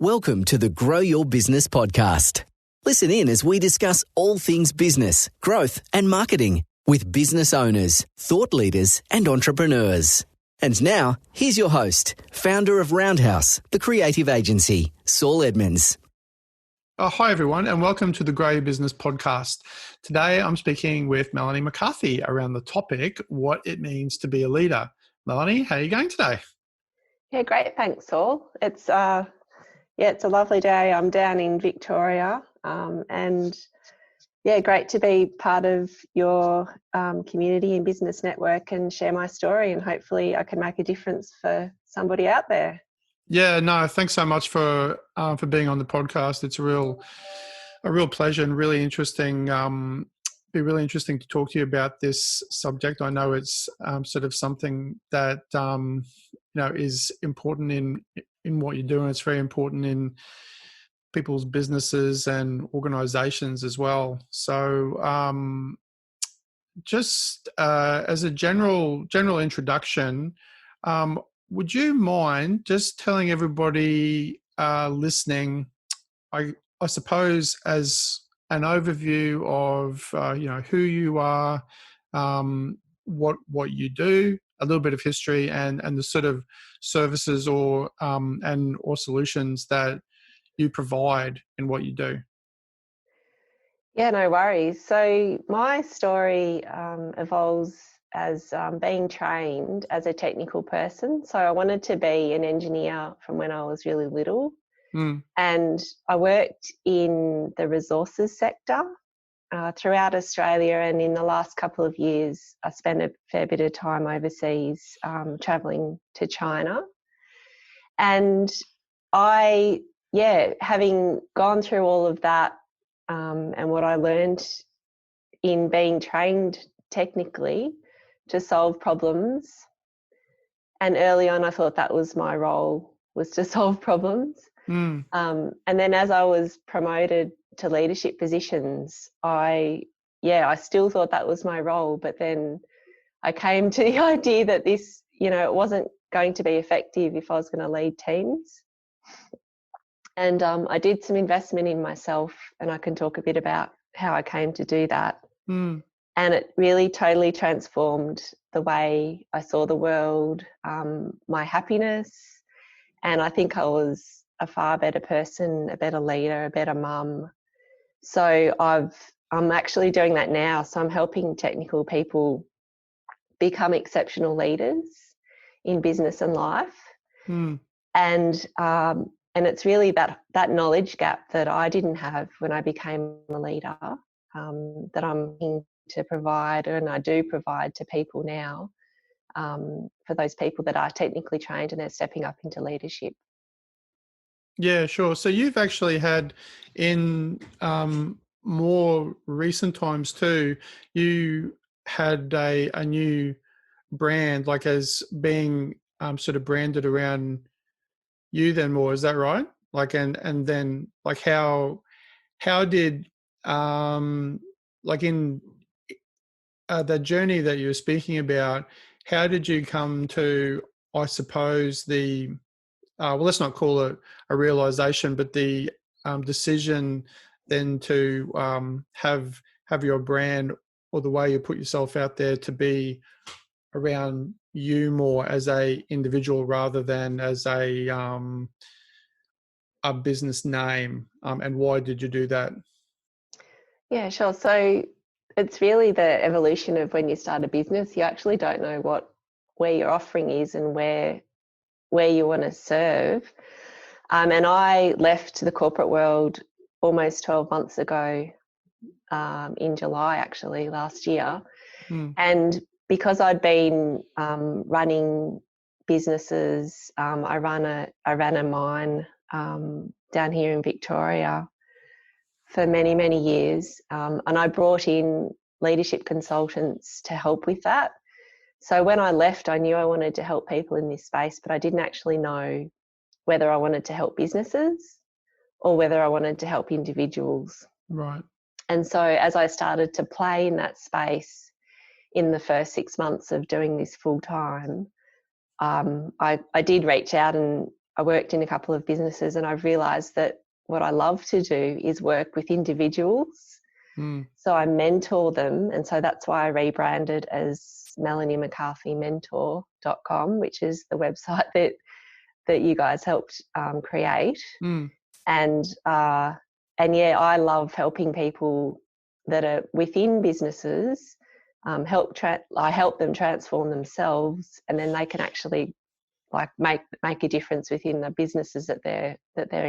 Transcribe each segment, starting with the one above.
Welcome to the Grow Your Business podcast. Listen in as we discuss all things business, growth and marketing with business owners, thought leaders and entrepreneurs. And now, here's your host, founder of Roundhouse, the creative agency, Saul Edmonds. Hi everyone and welcome to the Grow Your Business podcast. Today I'm speaking with Melanie McCarthy around the topic, what it means to be a leader. Melanie, how are you going today? Yeah, great. Thanks, Saul. It's a lovely day. I'm down in Victoria, and great to be part of your community and business network and share my story. And hopefully, I can make a difference for somebody out there. Yeah, no, thanks so much for being on the podcast. It's a real pleasure and really interesting. Be really interesting to talk to you about this subject. I know it's sort of something that is important in what you do, and it's very important in people's businesses and organizations as well. So just as a general introduction, would you mind just telling everybody listening, I suppose, as an overview of who you are, what you do, a little bit of history, and the sort of services or solutions that you provide in what you do? Yeah, no worries. So my story evolves as being trained as a technical person. So I wanted to be an engineer from when I was really little. And I worked in the resources sector throughout Australia, and in the last couple of years I spent a fair bit of time overseas travelling to China. And having gone through all of that and what I learned in being trained technically to solve problems, and early on I thought that was my role, was to solve problems. And then as I was promoted to leadership positions, I still thought that was my role, but then I came to the idea that this, it wasn't going to be effective if I was going to lead teams. And I did some investment in myself, and I can talk a bit about how I came to do that. And it really totally transformed the way I saw the world, my happiness, and I think I was a far better person, a better leader, a better mum. So I'm actually doing that now. So I'm helping technical people become exceptional leaders in business and life. And it's really that knowledge gap that I didn't have when I became a leader that I'm looking to provide, and I do provide to people now, for those people that are technically trained and they're stepping up into leadership. Yeah, sure. So you've actually had in more recent times too, you had a new brand, like as being sort of branded around you then more, is that right? Like, and then like how did like in the journey that you were speaking about, how did you come to, I suppose, the let's not call it a realization, but the decision then to have your brand or the way you put yourself out there to be around you more as a individual rather than as a business name, and why did you do that? Yeah, sure. So it's really the evolution of when you start a business. You actually don't know where your offering is and where you want to serve. And I left the corporate world almost 12 months ago, in July actually last year. And because I'd been running businesses, I ran a mine down here in Victoria for many, many years, and I brought in leadership consultants to help with that. So when I left, I knew I wanted to help people in this space, but I didn't actually know whether I wanted to help businesses or whether I wanted to help individuals. Right. And so as I started to play in that space in the first 6 months of doing this full time, I did reach out and I worked in a couple of businesses, and I've realised that what I love to do is work with individuals. So I mentor them, and so that's why I rebranded as Melanie McCarthy Mentor.com, which is the website that you guys helped create. And yeah, I love helping people that are within businesses. I help them transform themselves, and then they can actually like make a difference within the businesses that they're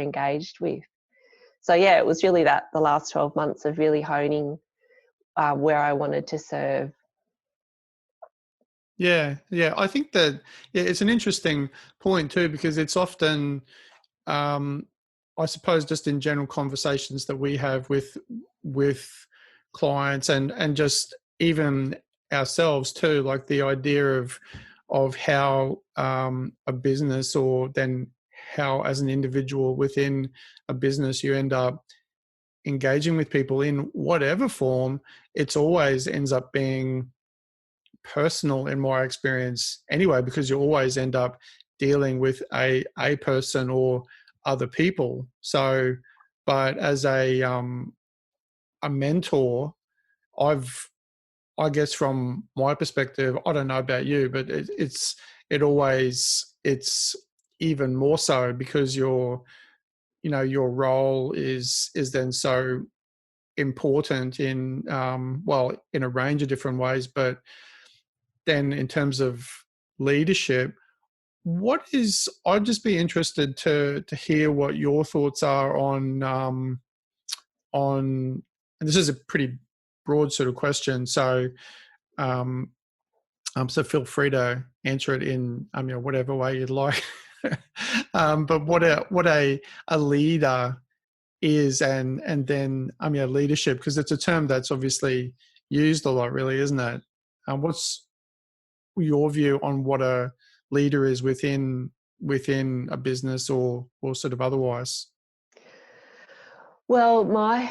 engaged with. So yeah, it was really the last 12 months of really honing where I wanted to serve. Yeah. I think that it's an interesting point too, because it's often, I suppose, just in general conversations that we have with clients and just even ourselves too, like the idea of how a business, or then how as an individual within a business you end up engaging with people in whatever form. It's always ends up being personal in my experience anyway, because you always end up dealing with a person or other people. So, but as a mentor, I guess from my perspective, I don't know about you, but it's even more so, because your role is then so important in in a range of different ways. But then in terms of leadership, I'd just be interested to hear what your thoughts are on, and this is a pretty broad sort of question, so so feel free to answer it in whatever way you'd like. But what a leader is, and then leadership, because it's a term that's obviously used a lot, really, isn't it? What's your view on what a leader is within a business, or sort of otherwise? Well, my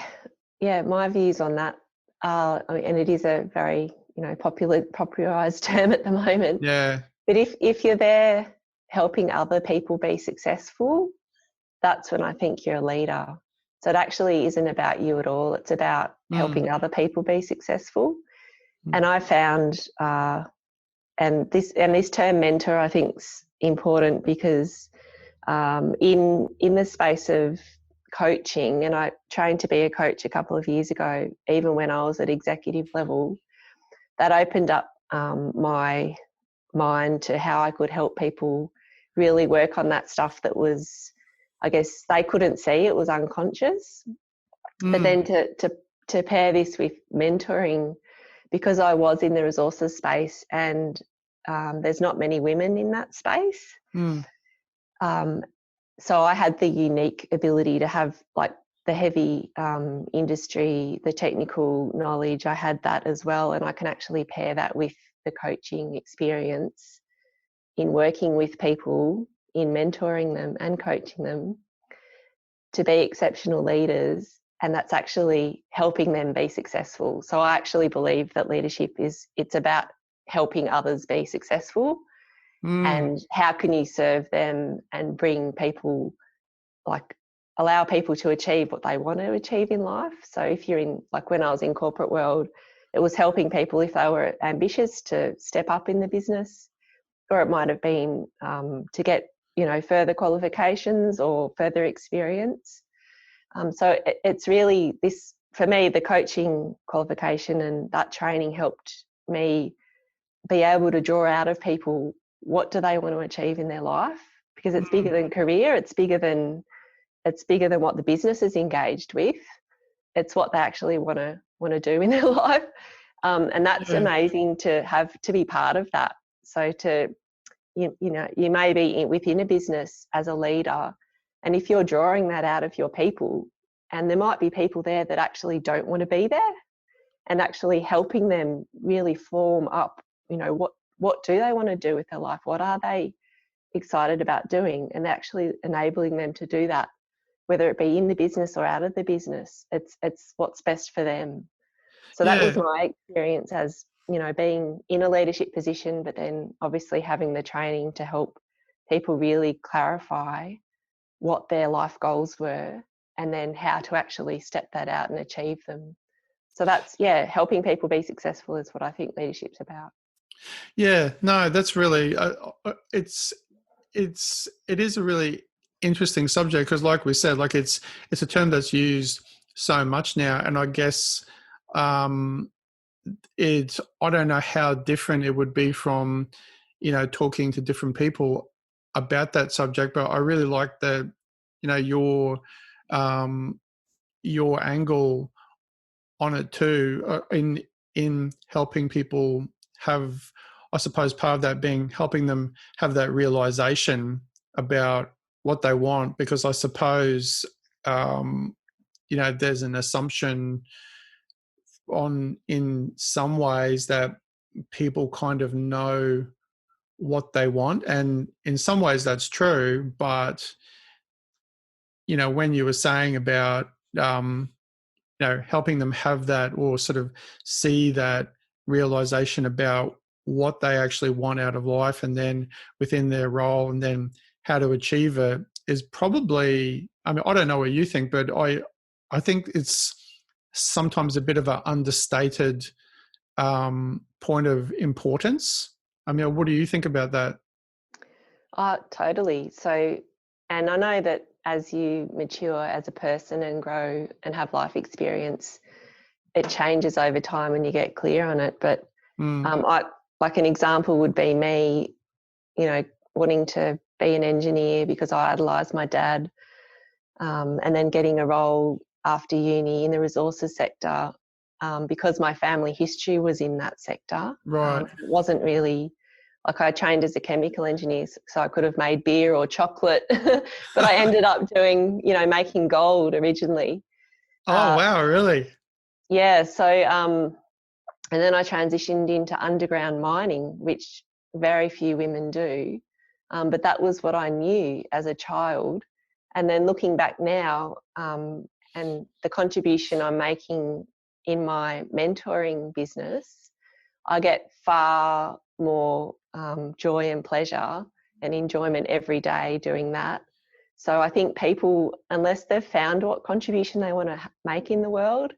views on that are, and it is a very popularized term at the moment. Yeah. But if you're there helping other people be successful, that's when I think you're a leader. So it actually isn't about you at all. It's about helping other people be successful. And I found, and this term mentor, I think, is important, because in the space of coaching, and I trained to be a coach a couple of years ago, even when I was at executive level, that opened up my mind to how I could help people really work on that stuff that was, I guess, they couldn't see, it was unconscious. But then to pair this with mentoring, because I was in the resources space, and there's not many women in that space. So I had the unique ability to have like the heavy industry, the technical knowledge. I had that as well, and I can actually pair that with the coaching experience in working with people, in mentoring them and coaching them to be exceptional leaders, and that's actually helping them be successful. So I actually believe that leadership it's about helping others be successful. And how can you serve them and bring people, like allow people to achieve what they want to achieve in life. So if you're in, like when I was in corporate world, it was helping people if they were ambitious to step up in the business, or it might have been to get further qualifications or further experience. So it's really this, for me, the coaching qualification and that training helped me be able to draw out of people what do they want to achieve in their life, because it's bigger than career, it's bigger than what the business is engaged with. It's what they actually want to do in their life, and that's amazing to be part of that. So you may be within a business as a leader, and if you're drawing that out of your people, and there might be people there that actually don't want to be there, and actually helping them really form up, what do they want to do with their life? What are they excited about doing? And actually enabling them to do that, whether it be in the business or out of the business. It's what's best for them. So that was my experience as, being in a leadership position, but then obviously having the training to help people really clarify what their life goals were and then how to actually step that out and achieve them. So that's, helping people be successful is what I think leadership's about. Yeah, no, that's really, it is a really interesting subject because, like we said, like it's a term that's used so much now, and I guess I don't know how different it would be from, talking to different people about that subject, but I really like that, your angle on it too, in helping people have, I suppose part of that being helping them have that realization about what they want, because I suppose there's an assumption in some ways that people kind of know what they want, and in some ways that's true, but when you were saying about helping them have that, or sort of see that realization about what they actually want out of life, and then within their role, and then how to achieve it, is probably, I mean, I don't know what you think, but I think it's sometimes a bit of an understated point of importance. I mean, what do you think about that? Totally. So, and I know that as you mature as a person and grow and have life experience, it changes over time and you get clear on it. But like an example would be me, wanting to be an engineer because I idolised my dad, and then getting a role after uni in the resources sector because my family history was in that sector. Right. It wasn't really, like, I trained as a chemical engineer, so I could have made beer or chocolate, but I ended up doing, making gold originally. Oh, wow, really? Yeah. So, and then I transitioned into underground mining, which very few women do. But that was what I knew as a child. And then looking back now, and the contribution I'm making in my mentoring business, I get far more joy and pleasure and enjoyment every day doing that. So I think people, unless they've found what contribution they want to make in the world,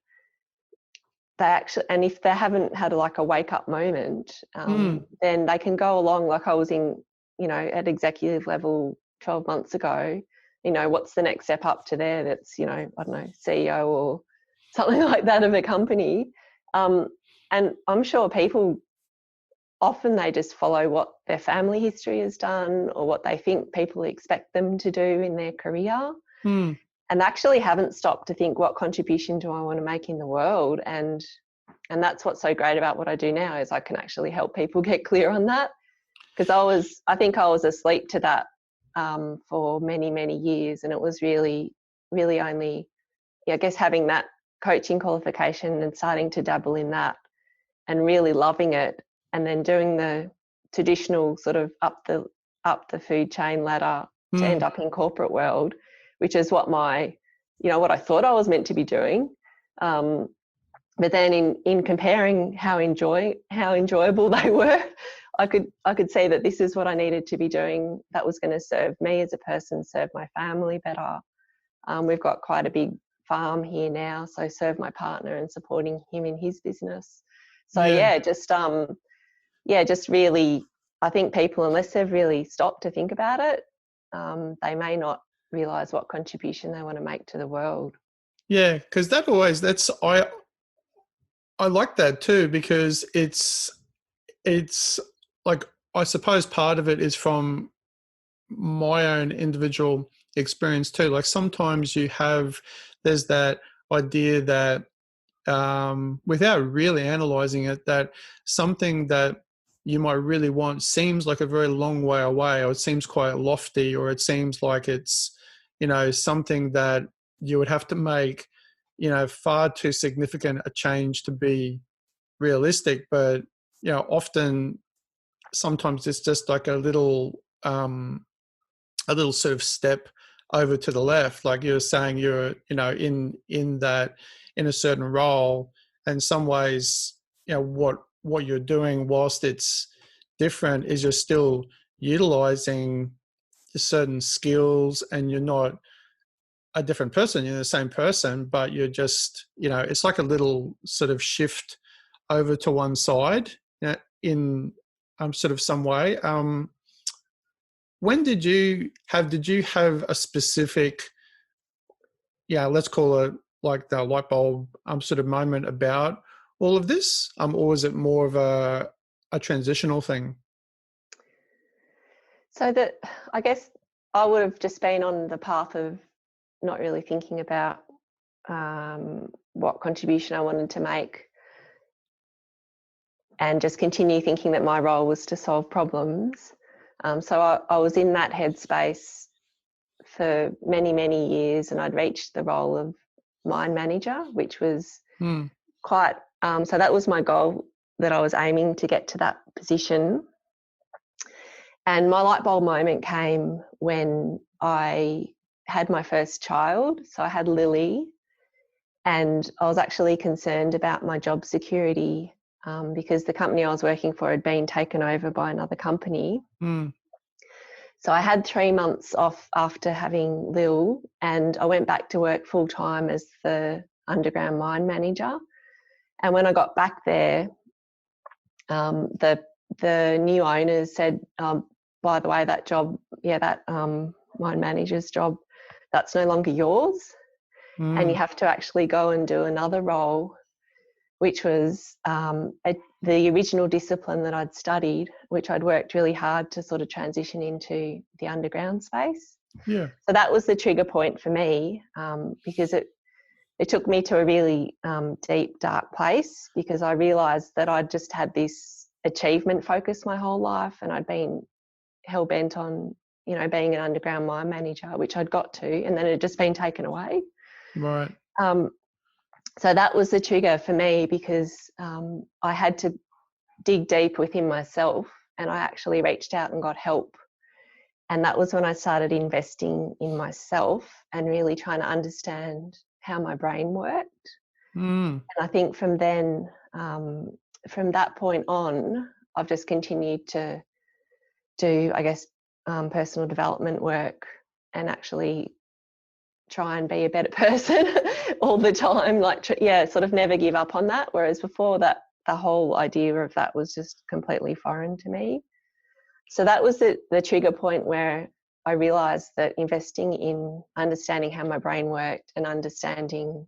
they actually, and if they haven't had a wake up moment, then they can go along. Like I was in, at executive level 12 months ago, what's the next step up to there? That's, I don't know, CEO or something like that of a company. And I'm sure people, often they just follow what their family history has done or what they think people expect them to do in their career. And actually haven't stopped to think, what contribution do I want to make in the world? And that's what's so great about what I do now, is I can actually help people get clear on that. Because I think I was asleep to that for many, many years. And it was really, really only, I guess, having that coaching qualification and starting to dabble in that and really loving it, and then doing the traditional sort of up the food chain ladder to end up in corporate world, which is what what I thought I was meant to be doing. But then in comparing how enjoyable they were, I could see that this is what I needed to be doing that was going to serve me as a person, serve my family better. We've got quite a big farm here now, so serve my partner and supporting him in his business. So just really, I think people, unless they've really stopped to think about it, they may not realise what contribution they want to make to the world. Yeah, because I like that too, because it's like, I suppose part of it is from my own individual experience too. Like sometimes there's that idea that without really analyzing it, that something that you might really want seems like a very long way away, or it seems quite lofty, or it seems like it's, something that you would have to make, far too significant a change to be realistic. But, often, sometimes it's just like a little sort of step over to the left. Like you're saying, you're, in a certain role, in some ways, what you're doing, whilst it's different, is you're still utilizing certain skills, and you're not a different person. You're the same person, but you're just, it's like a little sort of shift over to one side, in sort of some way. When did you have a specific, let's call it like the light bulb sort of moment about all of this, or was it more of a transitional thing? So that, I guess I would have just been on the path of not really thinking about what contribution I wanted to make, and just continue thinking that my role was to solve problems. So I was in that headspace for many, many years, and I'd reached the role of mine manager, which was quite, so that was my goal, that I was aiming to get to that position. And my light bulb moment came when I had my first child. So I had Lily, and I was actually concerned about my job security, because the company I was working for had been taken over by another company. So I had 3 months off after having Lil, and I went back to work full time as the underground mine manager. And when I got back there, the new owners said, by the way, that job, that mine manager's job, that's no longer yours. And you have to actually go and do another role, which was the original discipline that I'd studied, which I'd worked really hard to sort of transition into the underground space. Yeah. So that was the trigger point for me, because it took me to a really deep, dark place, because I realised that I'd just had this achievement focus my whole life, and I'd been hell-bent on, being an underground mine manager, which I'd got to, and then it had just been taken away. Right. So that was the trigger for me, because I had to dig deep within myself, and I actually reached out and got help. And that was when I started investing in myself and really trying to understand how my brain worked. And I think from then, from that point on, I've just continued to do, I guess, personal development work, and actually try and be a better person all the time, sort of never give up on that. Whereas before that, the whole idea of that was just completely foreign to me. So that was the trigger point where I realised that investing in understanding how my brain worked and understanding,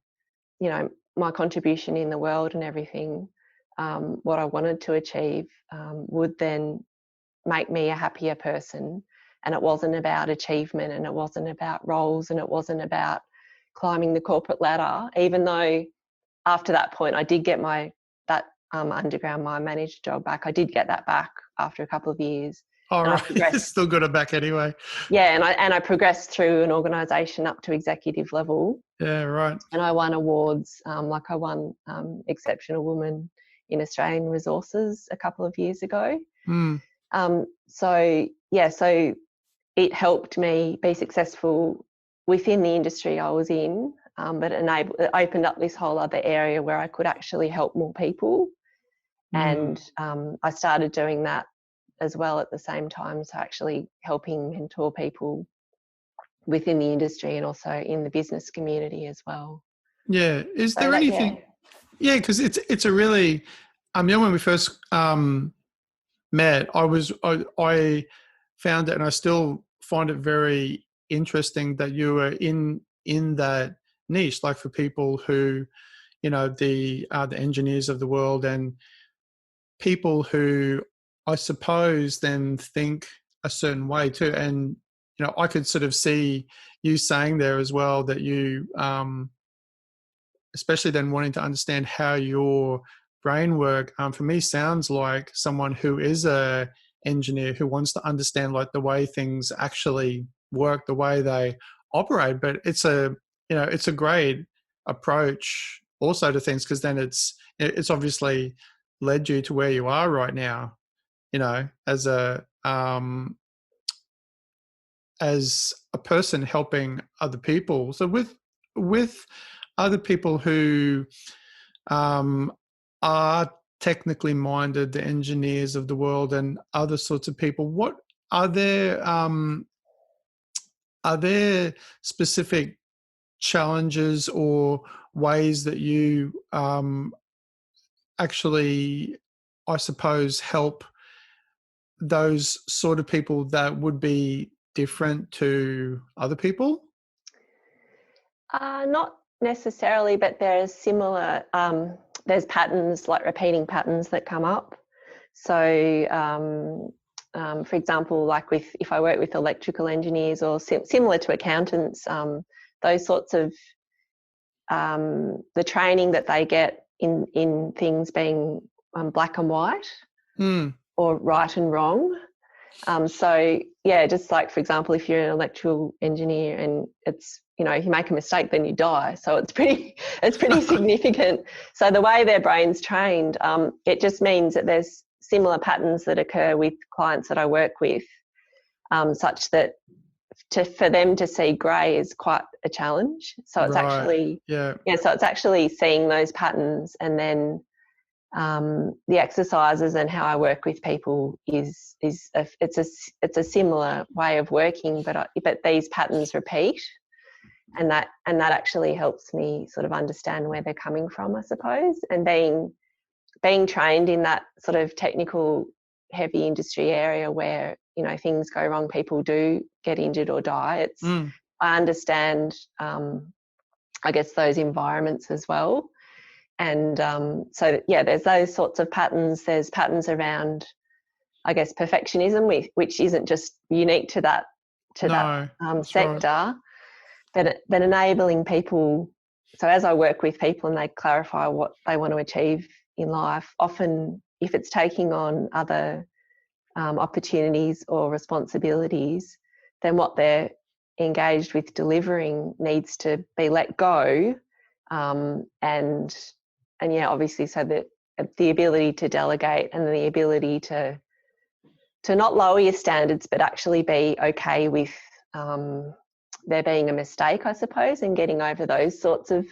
my contribution in the world and everything, what I wanted to achieve, would then make me a happier person. And it wasn't about achievement, and it wasn't about roles, and it wasn't about climbing the corporate ladder, even though after that point I did get that underground mine manager job back. I did get that back after a couple of years. Oh, right. Still got it back anyway. Yeah, and I progressed through an organisation up to executive level. Yeah, right. And I won awards, like I won Exceptional Woman in Australian Resources a couple of years ago. So it helped me be successful within the industry I was in, but it opened up this whole other area where I could actually help more people. And I started doing that as well at the same time, so actually helping mentor people within the industry and also in the business community as well. Yeah. Is there anything? Yeah, because it's a really, when we first met, I found it, and I still find it very interesting that you were in that niche, like for people who, the engineers of the world, and people who I suppose then think a certain way too. And I could sort of see you saying there as well that you, especially then wanting to understand how your brain work, for me sounds like someone who is a engineer who wants to understand like the way things actually work, the way they operate. But it's a great approach also to things, because then it's obviously led you to where you are right now, as a person helping other people. So with other people who are technically minded, the engineers of the world and other sorts of people, what are there Are there specific challenges or ways that you actually, I suppose, help those sort of people that would be different to other people? Not necessarily, but there's similar, there's patterns, like repeating patterns that come up. So, for example, like if I work with electrical engineers or similar to accountants, those sorts of, the training that they get in things being black and white or right and wrong. So yeah, just like, for example, if you're an electrical engineer and it's, if you make a mistake, then you die. So it's pretty significant. So the way their brain's trained, it just means that there's similar patterns that occur with clients that I work with, such that for them to see grey is quite a challenge. So it's actually, so it's actually seeing those patterns, and then the exercises and how I work with people is it's a similar way of working, but these patterns repeat, and that actually helps me sort of understand where they're coming from, I suppose. And being trained in that sort of technical, heavy industry area where things go wrong, people do get injured or die. I understand, I guess, those environments as well. And so, yeah, there's those sorts of patterns. There's patterns around, I guess, perfectionism, which isn't just unique to that sector, right. but enabling people. So as I work with people and they clarify what they want to achieve in life, often if it's taking on other opportunities or responsibilities, then what they're engaged with delivering needs to be let go, and yeah, obviously, so that the ability to delegate and the ability to not lower your standards, but actually be okay with there being a mistake, I suppose, and getting over those sorts of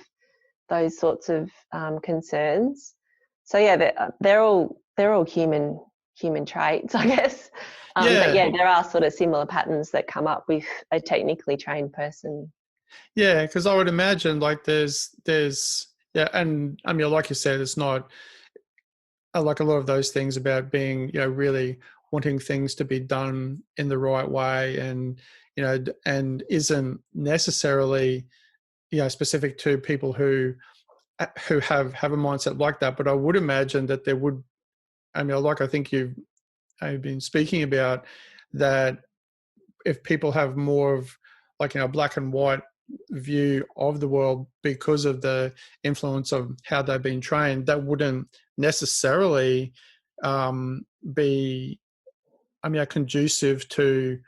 concerns. So yeah, they're all human traits, I guess. But yeah, there are sort of similar patterns that come up with a technically trained person. Yeah, because I would imagine like there's and I mean, like you said, it's not like a lot of those things about being, really wanting things to be done in the right way, and and isn't necessarily specific to people who have a mindset like that. But I would imagine that there would, I mean, like I think you've been speaking about, that if people have more of like black and white view of the world because of the influence of how they've been trained, that wouldn't necessarily be, conducive to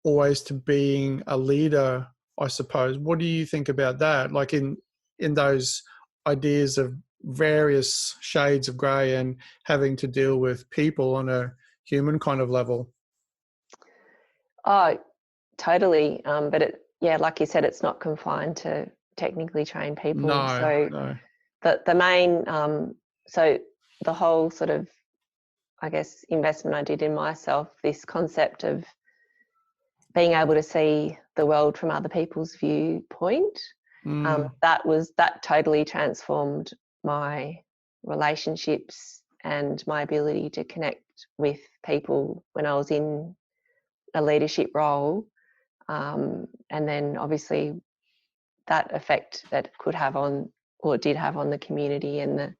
always to being a leader, I suppose. What do you think about that? Like in those ideas of various shades of grey and having to deal with people on a human kind of level? Oh, totally. But like you said, it's not confined to technically trained people. No. The main, so the whole sort of, I guess, investment I did in myself, this concept of being able to see the world from other people's viewpoint, that totally transformed my relationships and my ability to connect with people when I was in a leadership role, and then obviously that effect that could have on, or did have on, the community and the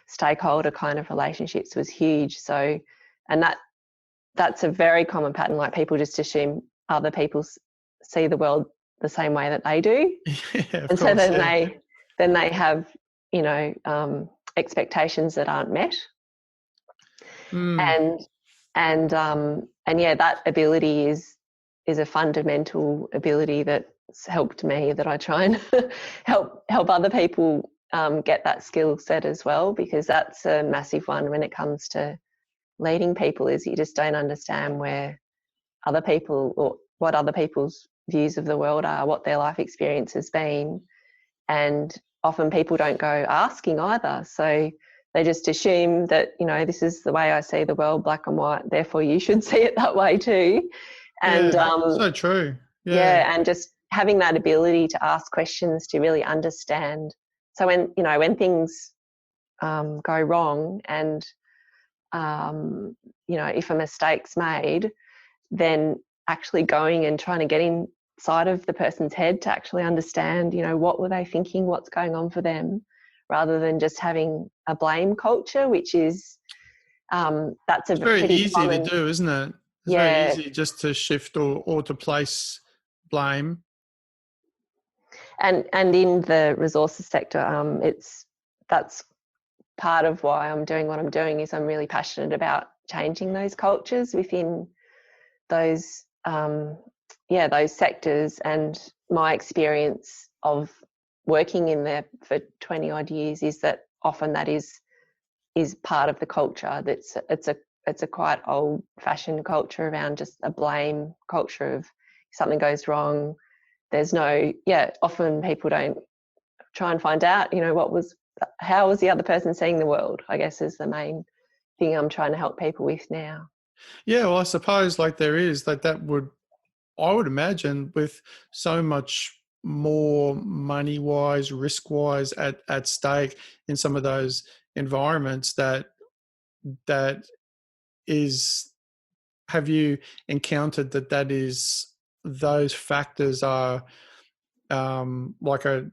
stakeholder kind of relationships was huge. So, and that's a very common pattern. Like, people just assume other people see the world the same way that they do, and so then they have expectations that aren't met, and yeah, that ability is a fundamental ability that's helped me, that I try and help other people get that skill set as well, because that's a massive one when it comes to leading people, is you just don't understand where other people, or what other people's views of the world are, what their life experience has been. And often people don't go asking either. So they just assume that, this is the way I see the world, black and white, therefore you should see it that way too. And so true. Yeah, and just having that ability to ask questions to really understand. So when things go wrong and if a mistake's made, then actually going and trying to get inside of the person's head to actually understand, what were they thinking, what's going on for them, rather than just having a blame culture, which is that's a It's very pretty easy common. to do, isn't it? It's very Yeah, easy just to shift or to place blame. and in the resources sector, that's part of why I'm doing what I'm doing. Is I'm really passionate about changing those cultures within those those sectors. And my experience of working in there for 20 odd years is that often that is part of the culture. It's a quite old fashioned culture around just a blame culture of if something goes wrong, there's no, often people don't try and find out, how was the other person seeing the world, I guess, is the main thing I'm trying to help people with now. Yeah, well, I suppose there is I would imagine with so much more money wise, risk wise at stake in some of those environments that is, have you encountered that is, those factors are like an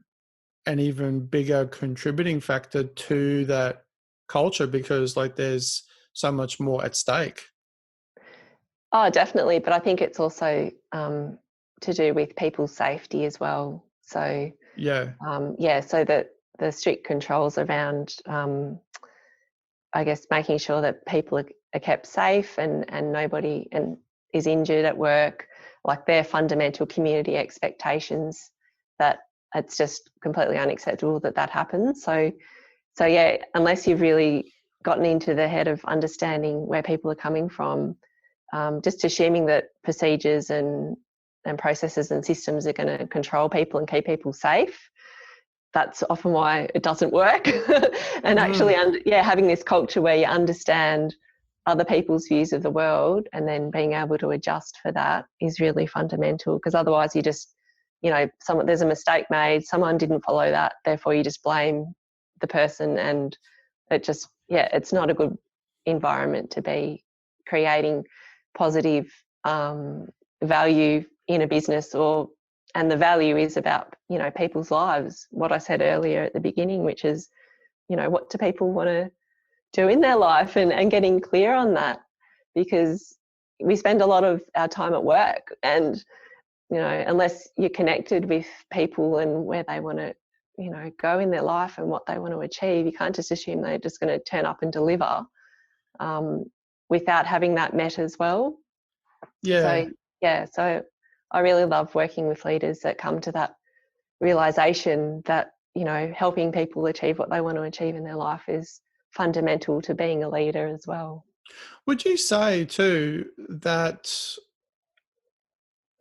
even bigger contributing factor to that culture because there's so much more at stake? Oh, definitely. But I think it's also to do with people's safety as well. So, Yeah. so that the strict controls around, I guess, making sure that people are kept safe and nobody is injured at work, like their fundamental community expectations, that it's just completely unacceptable that happens. So yeah, unless you've really gotten into the head of understanding where people are coming from, just assuming that procedures and processes and systems are going to control people and keep people safe, that's often why it doesn't work. And actually, having this culture where you understand other people's views of the world and then being able to adjust for that is really fundamental, because otherwise you just, there's a mistake made, someone didn't follow that, therefore you just blame the person, and it just, it's not a good environment to be creating positive value in a business. And the value is about, people's lives. What I said earlier at the beginning, which is, what do people want to do in their life, and getting clear on that, because we spend a lot of our time at work, and, unless you're connected with people and where they want to, go in their life and what they want to achieve, you can't just assume they're just going to turn up and deliver without having that met as well. Yeah. So I really love working with leaders that come to that realization that, helping people achieve what they want to achieve in their life is fundamental to being a leader as well. Would you say too that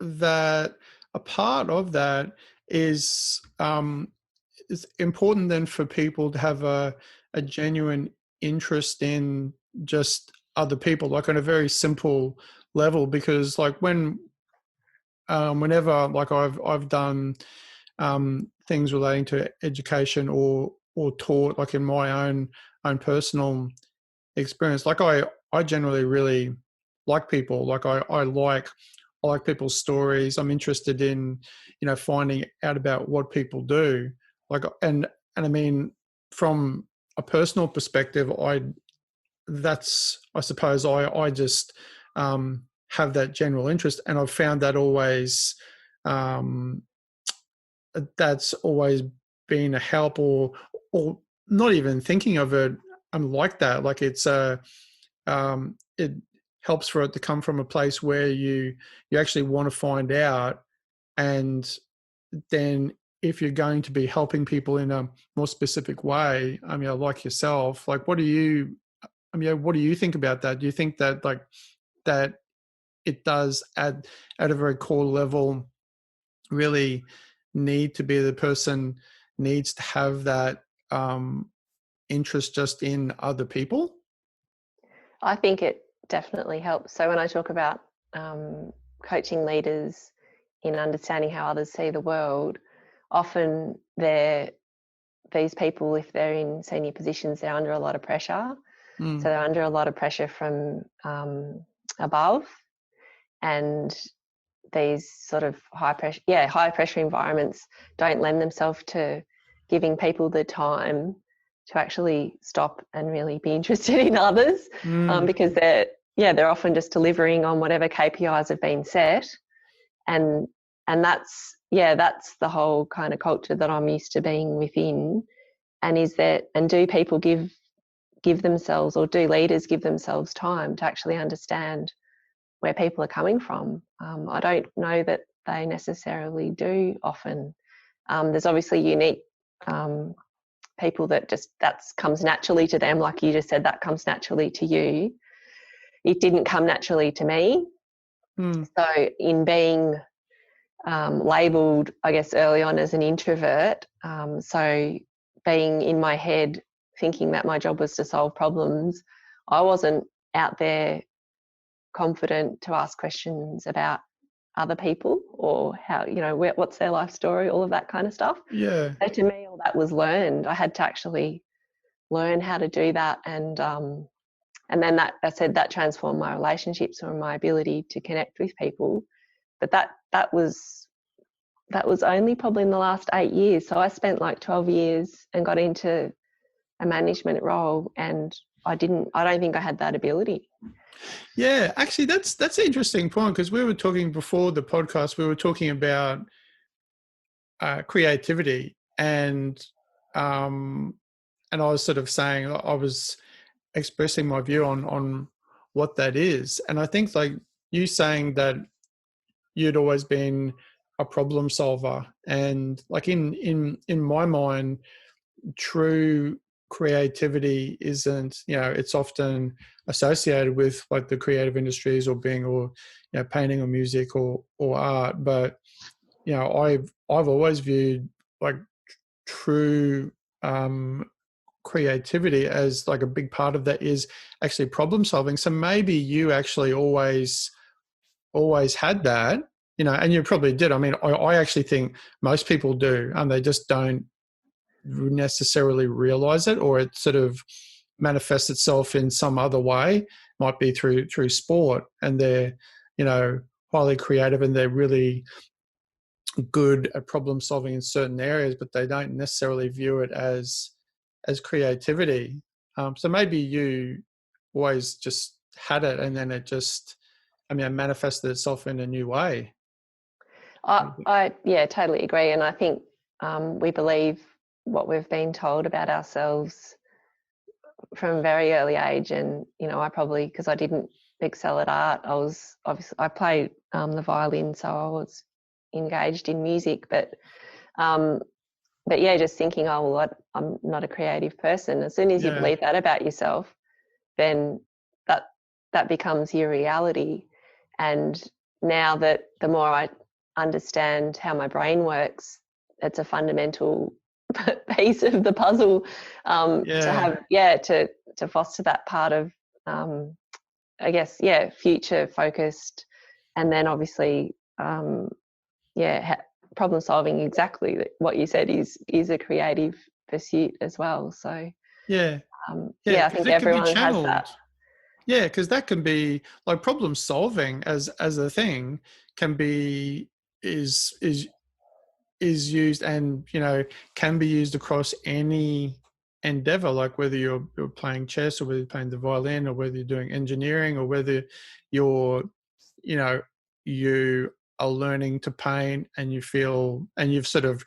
a part of that is important then for people to have a genuine interest in just other people, on a very simple level? Because whenever I've done things relating to education or taught, in my own personal experience, I generally really like people. I like people's stories. I'm interested in finding out about what people do. And I mean, from a personal perspective, I suppose I just have that general interest, and I've found that always um, that's always been a help, or not even thinking of it. I'm like that. It helps for it to come from a place where you actually want to find out, and then if you're going to be helping people in a more specific way, like yourself, what do you think about that? Do you think that that it does at a very core level really need to be, the person needs to have that interest just in other people? I think it definitely helps. So when I talk about coaching leaders in understanding how others see the world, often these people, if they're in senior positions, they're under a lot of pressure. So they're under a lot of pressure from above, and these sort of high pressure environments don't lend themselves to giving people the time to actually stop and really be interested in others, because they're often just delivering on whatever KPIs have been set, and that's the whole kind of culture that I'm used to being within. And do people give themselves, or do leaders give themselves time to actually understand where people are coming from? I don't know that they necessarily do often. There's obviously unique people that comes naturally to them, like you just said, that comes naturally to you. It didn't come naturally to me. So in being labelled, I guess, early on as an introvert, so being in my head thinking that my job was to solve problems, I wasn't out there confident to ask questions about other people, or how, what's their life story, all of that kind of stuff. Yeah. So to me, all that was learned. I had to actually learn how to do that, and then that transformed my relationships or my ability to connect with people. But that was only probably in the last 8 years. So I spent like 12 years and got into a management role, and I don't think I had that ability. Yeah, actually, that's an interesting point, because we were talking before the podcast. We were talking about creativity, and I was sort of saying, I was expressing my view on what that is, and I think, like, you saying that you'd always been a problem solver, and like in my mind, true creativity isn't, it's often associated with like the creative industries, or painting or music or art. But I've always viewed like true creativity as like a big part of that is actually problem solving. So maybe you actually always had that, and you probably did. I mean, I actually think most people do, and they just don't necessarily realize it, or it sort of manifests itself in some other way. Might be through sport, and they're highly creative, and they're really good at problem solving in certain areas, but they don't necessarily view it as creativity. So maybe you always just had it, and then it just, it manifested itself in a new way. I totally agree. And I think we believe what we've been told about ourselves from a very early age. And, I probably, because I didn't excel at art, I played the violin, so I was engaged in music, but just thinking, I'm not a creative person. As soon as you believe that about yourself, then that becomes your reality. And now that the more I understand how my brain works, it's a fundamental piece of the puzzle to foster that part of future focused, and then obviously problem solving, exactly what you said, is a creative pursuit as well. So I think everyone has that. Yeah, because that can be like problem solving as a thing can be is used, and can be used across any endeavor, like whether you're playing chess, or whether you're playing the violin, or whether you're doing engineering, or whether you're you are learning to paint, and you feel, and you've sort of,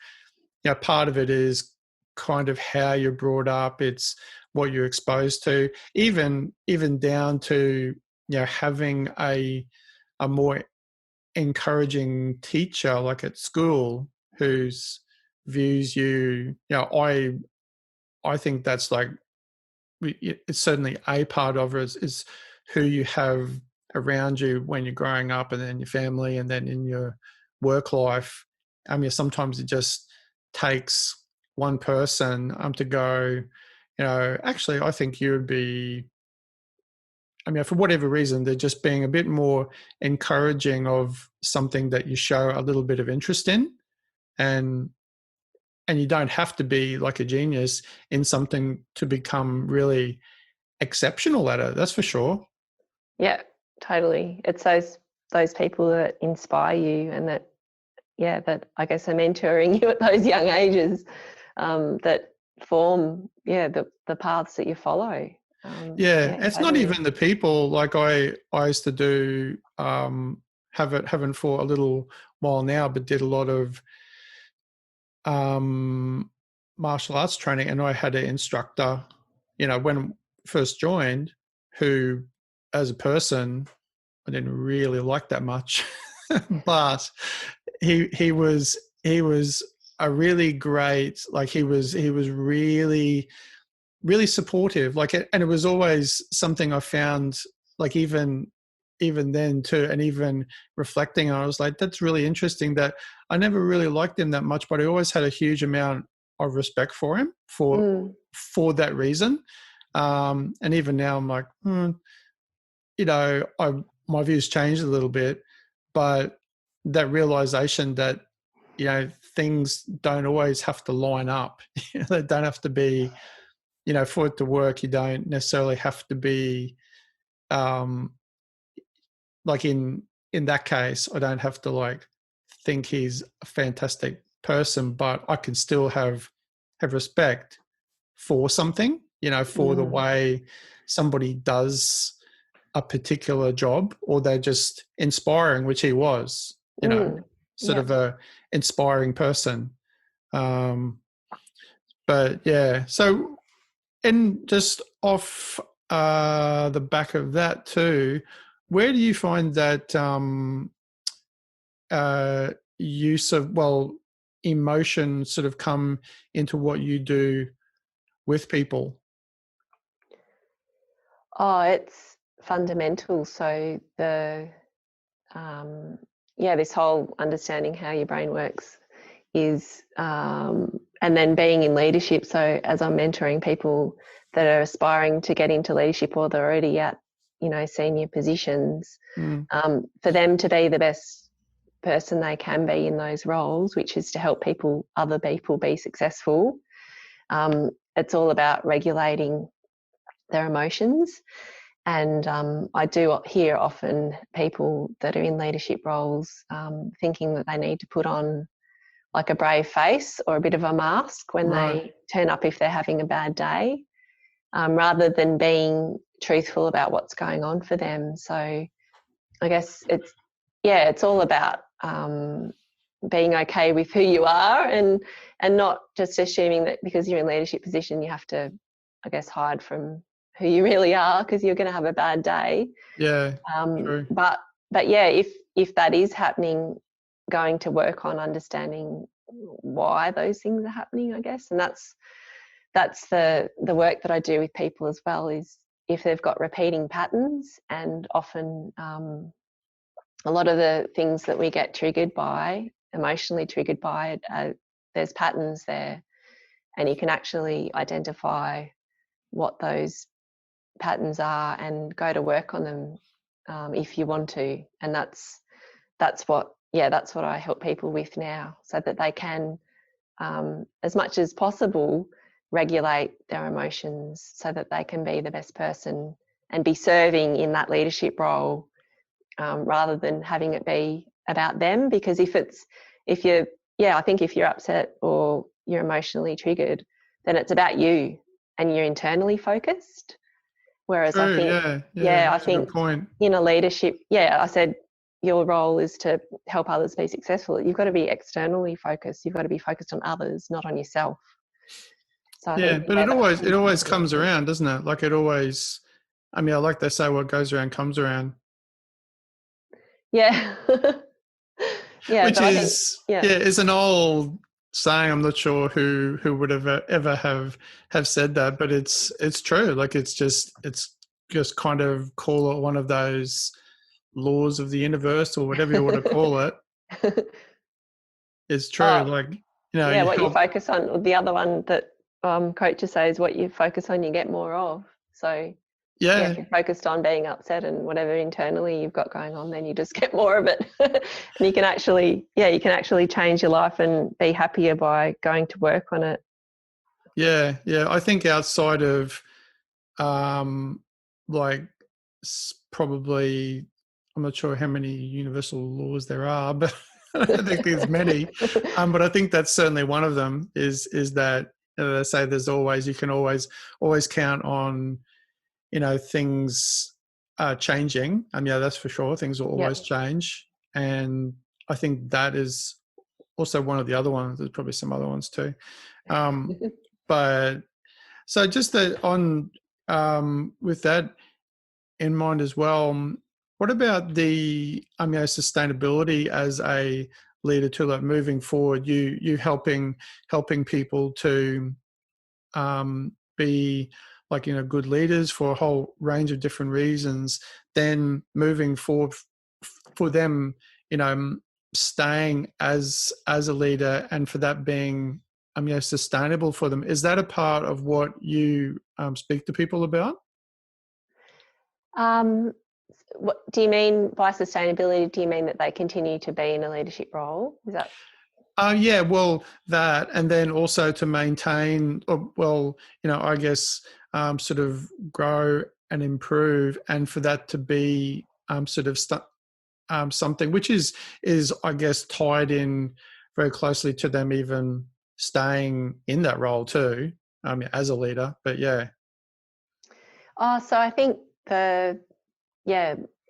part of it is kind of how you're brought up, it's what you're exposed to, even down to having a more encouraging teacher, like at school, who's views you. I think that's like, it's certainly a part of it is who you have around you when you're growing up, and then your family, and then in your work life. Sometimes it just takes one person to go, actually, I think you would be I mean, for whatever reason, they're just being a bit more encouraging of something that you show a little bit of interest in, and you don't have to be like a genius in something to become really exceptional at it. That's for sure. Yeah, totally. It's those people that inspire you and that I guess are mentoring you at those young ages, that form the paths that you follow. It's not Totally. even the people. Like I used to do haven't for a little while now, but did a lot of martial arts training, and I had an instructor, when I first joined, who as a person I didn't really like that much. But he was a really great, like he was really supportive, like, and it was always something I found, like even then too, and even reflecting, I was like, that's really interesting that I never really liked him that much, but I always had a huge amount of respect for him for that reason. And even now I'm like, my views changed a little bit, but that realization that, things don't always have to line up. They don't have to be, for it to work, you don't necessarily have to be, like in that case, I don't have to like think he's a fantastic person, but I can still have respect for something, for the way somebody does a particular job, or they're just inspiring, which he was, sort of a inspiring person. But yeah, so, and just off the back of that too, where do you find that use of, emotion sort of come into what you do with people? Oh, it's fundamental. So this whole understanding how your brain works is, and then being in leadership. So as I'm mentoring people that are aspiring to get into leadership, or they're already at, senior positions, for them to be the best person they can be in those roles, which is to help other people be successful. It's all about regulating their emotions. And I do hear often people that are in leadership roles thinking that they need to put on like a brave face or a bit of a mask when they turn up if they're having a bad day, rather than being truthful about what's going on for them. So I guess it's all about being okay with who you are, and not just assuming that because you're in a leadership position you have to, I guess, hide from who you really are because you're going to have a bad day. Yeah, true. But if that is happening, going to work on understanding why those things are happening, I guess. And that's the work that I do with people as well, is if they've got repeating patterns, and often a lot of the things that we get emotionally triggered by, there's patterns there, and you can actually identify what those patterns are and go to work on them if you want to. And that's what I help people with now, so that they can, as much as possible, regulate their emotions so that they can be the best person and be serving in that leadership role, rather than having it be about them. Because I think if you're upset or you're emotionally triggered, then it's about you and you're internally focused. Whereas I think, I think in a leadership, I said your role is to help others be successful. You've got to be externally focused. You've got to be focused on others, not on yourself. So but it always comes around, doesn't it? Like it always, I mean, I like they say, what goes around comes around. Yeah. Which is is an old saying. I'm not sure who would have ever have said that, but it's true. Like it's just kind of, call it one of those laws of the universe or whatever you want to call it. It's true. What you focus on. The other one that coaches say is what you focus on, you get more of. So Yeah. if you're focused on being upset and whatever internally you've got going on, then you just get more of it. And you can actually change your life and be happier by going to work on it. Yeah. I think outside of like probably, I'm not sure how many universal laws there are, but I don't think there's many. But I think that's certainly one of them. Is that they say you can always count on things changing. Yeah, that's for sure. Things will always change, and I think that is also one of the other ones. There's probably some other ones too, but so just that on with that in mind as well. What about the sustainability as a leader too? Like moving forward, you helping people to be like good leaders for a whole range of different reasons. Then moving forward for them, staying as a leader, and for that being sustainable for them. Is that a part of what you speak to people about? What do you mean by sustainability? Do you mean that they continue to be in a leadership role? Is that? Yeah, well, that, and then also to maintain, I guess, sort of grow and improve, and for that to be sort of something which is I guess tied in very closely to them even staying in that role too, as a leader. But yeah. So I think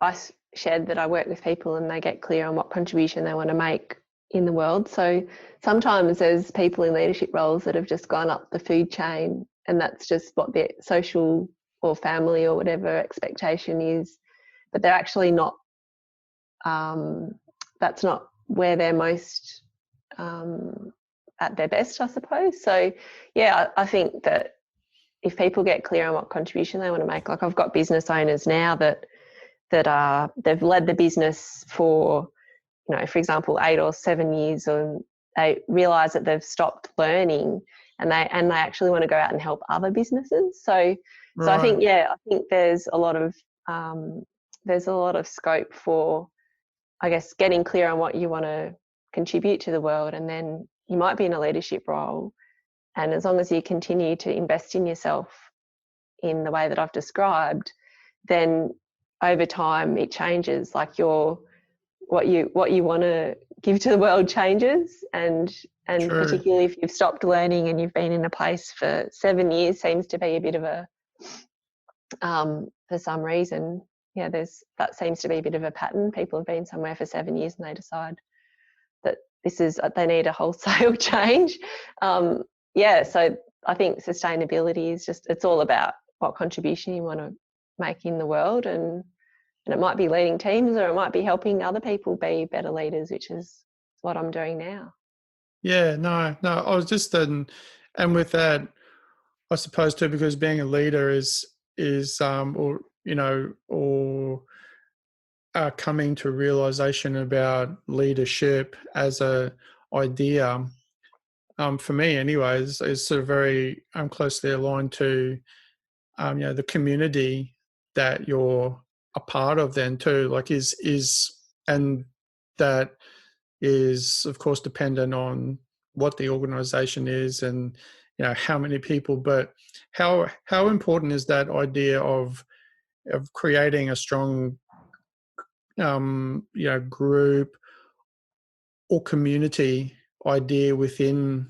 I shared that I work with people and they get clear on what contribution they want to make in the world. So sometimes there's people in leadership roles that have just gone up the food chain, and that's just what their social or family or whatever expectation is, but they're actually not, that's not where they're most at their best, I suppose. So yeah, I think that if people get clear on what contribution they want to make, like I've got business owners now that they've led the business for, for example, 8 or 7 years, and they realise that they've stopped learning, and they actually want to go out and help other businesses. So I think there's a lot of scope for, I guess, getting clear on what you want to contribute to the world, and then you might be in a leadership role, and as long as you continue to invest in yourself in the way that I've described, then over time it changes. Like what you want to give to the world changes, and True. Particularly if you've stopped learning and you've been in a place for 7 years, seems to be a bit of a for some reason, that seems to be a bit of a pattern. People have been somewhere for 7 years and they decide that they need a wholesale change. So I think sustainability is it's all about what contribution you want to make in the world, and it might be leading teams, or it might be helping other people be better leaders, which is what I'm doing now. Yeah, no, I was just and with that, I suppose too, because being a leader is coming to realization about leadership as a idea. For me, anyways, is sort of very closely aligned to the community that you're a part of. Then too, like and that is of course dependent on what the organization is and how many people, but how important is that idea of creating a strong group or community idea within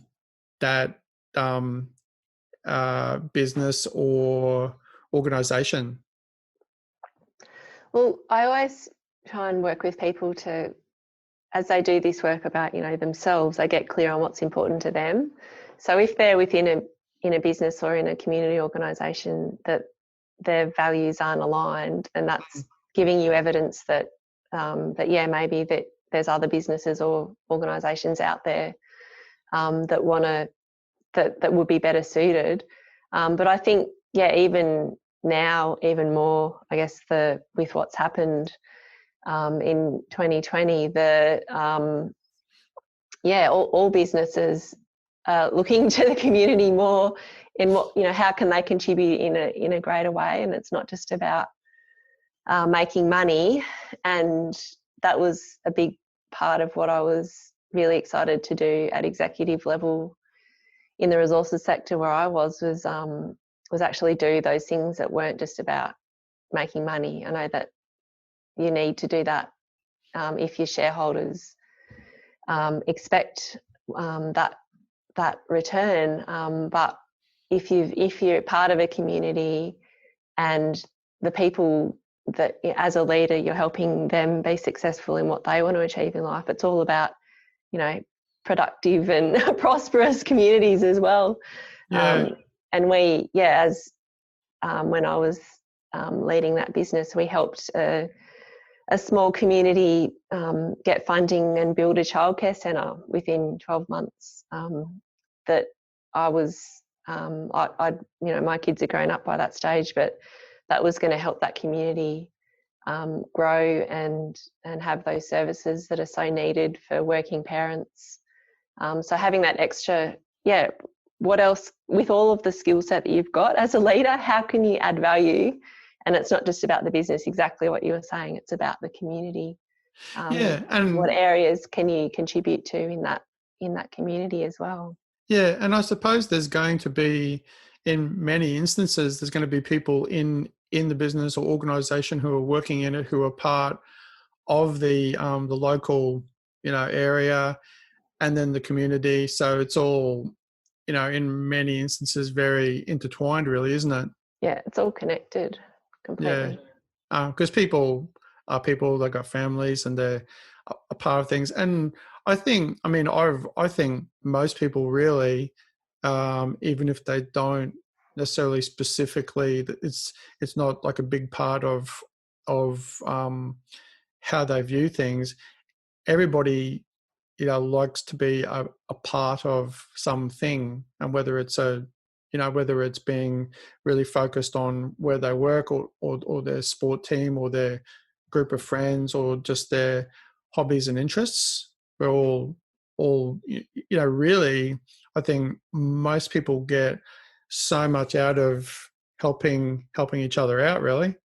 that business or organization? Well, I always try and work with people to, as they do this work about themselves, they get clear on what's important to them. So if they're within a business or in a community organisation that their values aren't aligned, then that's giving you evidence that maybe that there's other businesses or organisations out there that would be better suited. But I think even now, even more, I guess with what's happened in 2020, all businesses looking to the community more in what, how can they contribute in a greater way, and it's not just about making money. And that was a big part of what I was really excited to do at executive level in the resources sector where I was actually do those things that weren't just about making money. I know that you need to do that if your shareholders expect that return. But if you're part of a community and the people that as a leader you're helping them be successful in what they want to achieve in life, it's all about productive and prosperous communities as well. And we as when I was leading that business, we helped a small community get funding and build a childcare centre within 12 months. That I was, my kids are grown up by that stage, but that was going to help that community grow and have those services that are so needed for working parents. So having that extra, what else with all of the skill set that you've got as a leader, how can you add value? And it's not just about the business, exactly what you were saying, it's about the community. And what areas can you contribute to in that community as well? Yeah, and I suppose there's going to be, in many instances, there's going to be people in the business or organisation who are working in it, who are part of the local, area, and then the community. So it's all, in many instances, very intertwined, really, isn't it? Yeah, it's all connected completely. Yeah, because people are people, they've got families and they're a part of things. And I think most people really, even if they don't necessarily specifically, it's not like a big part of how they view things. Everybody, likes to be a part of something, and whether it's whether it's being really focused on where they work or their sport team or their group of friends or just their hobbies and interests. We're all really, I think most people get so much out of helping each other out, really.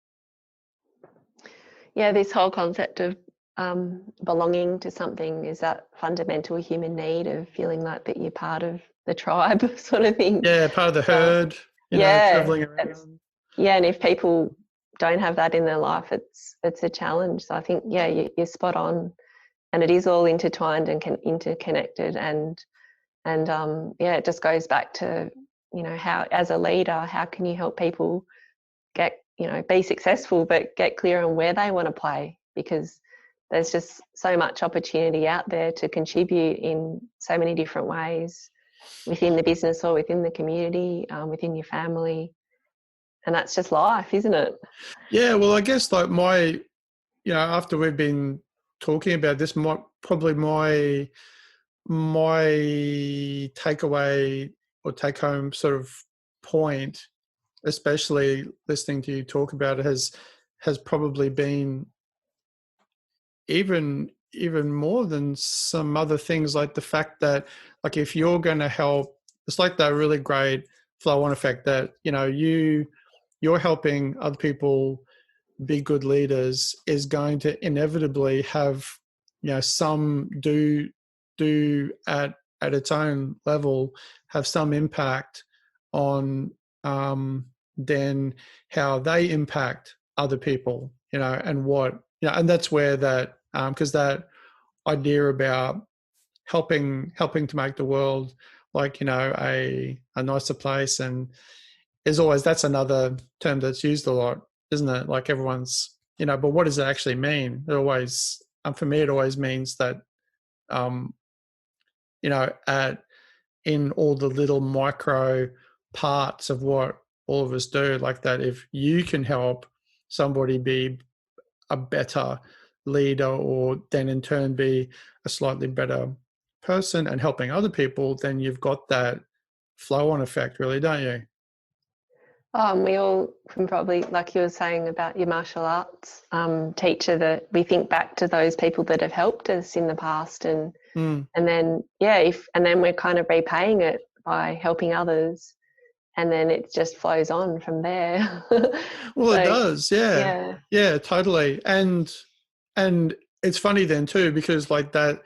Yeah, this whole concept of belonging to something is that fundamental human need of feeling like that you're part of the tribe sort of thing. Yeah, part of the herd, traveling around. Yeah, and if people don't have that in their life, it's a challenge. So I think, you're spot on, and it is all intertwined and interconnected, and it just goes back to, how as a leader, how can you help people get, be successful, but get clear on where they want to play, because there's just so much opportunity out there to contribute in so many different ways within the business or within the community, within your family. And that's just life, isn't it? Yeah, well, I guess like after we've been talking about this, probably my takeaway or take home sort of point, especially listening to you talk about it, has probably been even more than some other things, like the fact that, like, if you're going to help, it's like that really great flow-on effect that, you're helping other people be good leaders is going to inevitably have, some do at its own level have some impact on then how they impact other people, and what, and that's where that, because that idea about helping to make the world like, a nicer place, and there's always, that's another term that's used a lot, isn't it? Like everyone's, but what does it actually mean? It always, for me, it always means that, in all the little micro parts of what all of us do, like that, if you can help somebody be a better leader, or then in turn be a slightly better person and helping other people, then you've got that flow-on effect, really, don't you? We all can probably, like you were saying about your martial arts teacher, that we think back to those people that have helped us in the past, and then and then we're kind of repaying it by helping others, and then it just flows on from there. Well, it does, yeah, totally. And it's funny then too, because like that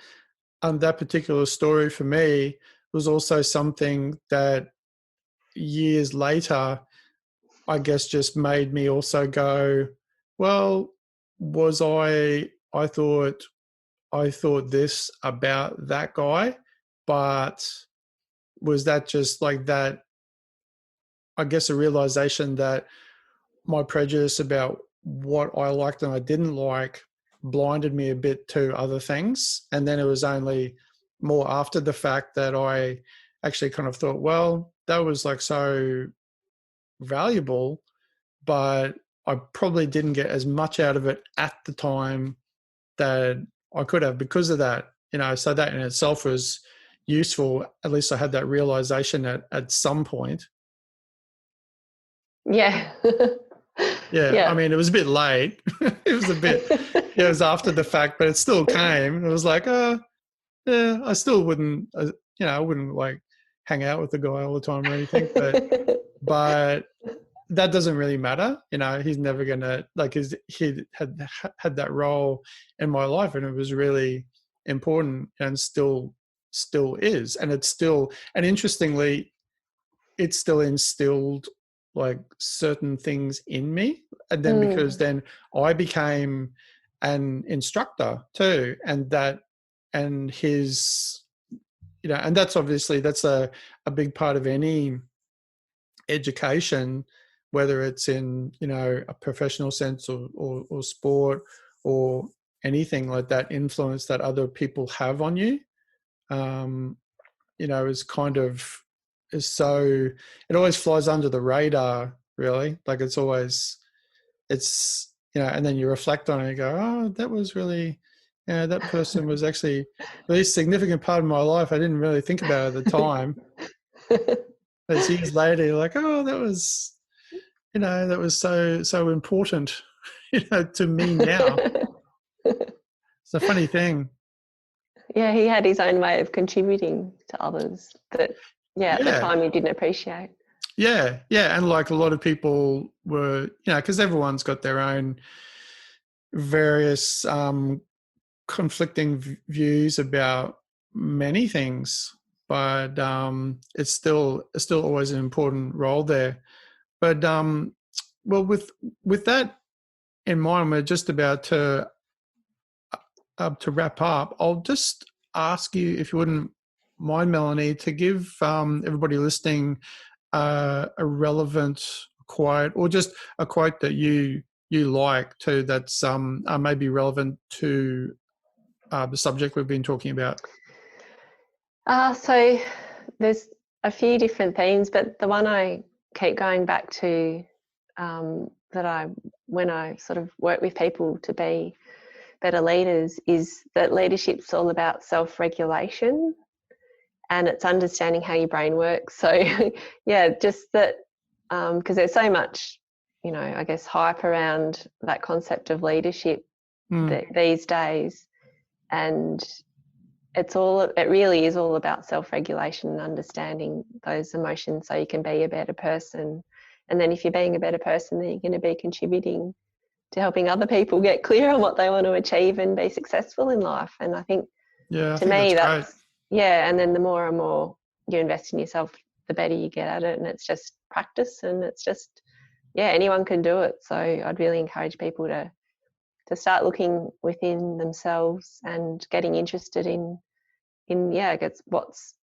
that particular story for me was also something that years later, I guess, just made me also go, well, was I thought this about that guy, but was that just like that, I guess, a realization that my prejudice about what I liked and I didn't like blinded me a bit to other things. And then it was only more after the fact that I actually kind of thought, well, that was like so valuable, but I probably didn't get as much out of it at the time that I could have because of that. So that in itself was useful. At least I had that realization at some point. Yeah. Yeah. I mean, it was a bit late. It was a bit, it was after the fact, but it still came. It was like, yeah, I still wouldn't, I wouldn't like hang out with the guy all the time or anything, but that doesn't really matter. He's never going to, like, he had that role in my life, and it was really important, and still is. And and interestingly, it's still instilled like certain things in me. And then because then I became an instructor too, and his, and that's obviously, that's a big part of any education, whether it's in, a professional sense or sport or anything like that, influence that other people have on you, is kind of, it always flies under the radar, really. Like it's, and then you reflect on it and you go, oh, that was really, that person was actually a really significant part of my life. I didn't really think about it at the time. But years later, you're like, oh, that was, that was so important, to me now. It's a funny thing. Yeah, he had his own way of contributing to others that, at the time you didn't appreciate. Yeah, and like a lot of people were, because everyone's got their own various conflicting views about many things, but it's still always an important role there. But well, with that in mind, we're just about to wrap up. I'll just ask you, if you wouldn't mind, Melanie, to give everybody listening a relevant quote, or just a quote that you like too, that's maybe relevant to the subject we've been talking about. So there's a few different themes, but the one I keep going back to, when I sort of work with people to be better leaders, is that leadership's all about self-regulation, and it's understanding how your brain works. So just that, because there's so much, I guess, hype around that concept of leadership these days, and it really is all about self-regulation and understanding those emotions so you can be a better person. And then if you're being a better person, then you're going to be contributing to helping other people get clear on what they want to achieve and be successful in life. And I think, to me, that's and then the more and more you invest in yourself, the better you get at it. And it's just practice, and it's just, anyone can do it. So I'd really encourage people to start looking within themselves and getting interested in I guess what's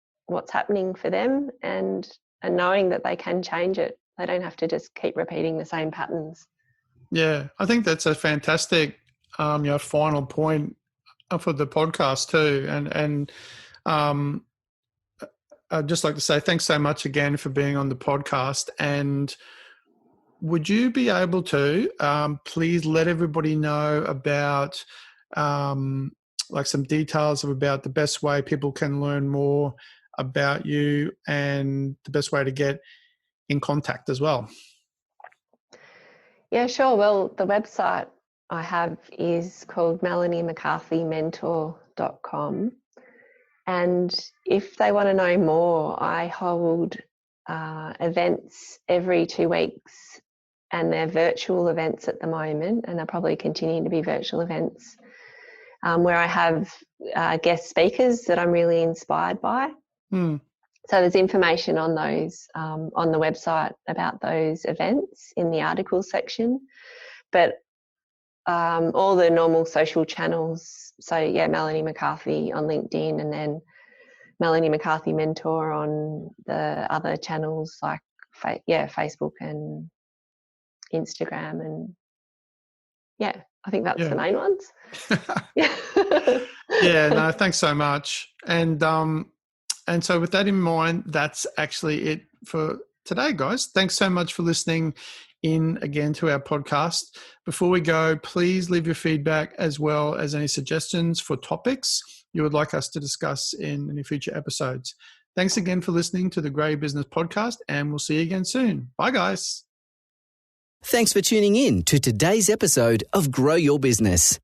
happening for them, and knowing that they can change it. They don't have to just keep repeating the same patterns. Yeah, I think that's a fantastic final point for the podcast too. And I'd just like to say thanks so much again for being on the podcast. And would you be able to please let everybody know about like some details about the best way people can learn more about you, and the best way to get in contact as well? Yeah, sure. Well, the website I have is called MelanieMcCarthyMentor.com. And if they want to know more, I hold events every 2 weeks, and they're virtual events at the moment, and they'll probably continue to be virtual events where I have guest speakers that I'm really inspired by. Mm. So there's information on those on the website about those events in the articles section. But all the normal social channels, so yeah, Melanie McCarthy on LinkedIn, and then Melanie McCarthy Mentor on the other channels like Facebook and Instagram, and yeah, I think that's the main ones. Yeah. Yeah, no, thanks so much. And so with that in mind, that's actually it for today, guys. Thanks so much for listening in again to our podcast. Before we go, please leave your feedback as well as any suggestions for topics you would like us to discuss in any future episodes. Thanks again for listening to the Grow Your Business podcast, and we'll see you again soon. Bye, guys. Thanks for tuning in to today's episode of Grow Your Business.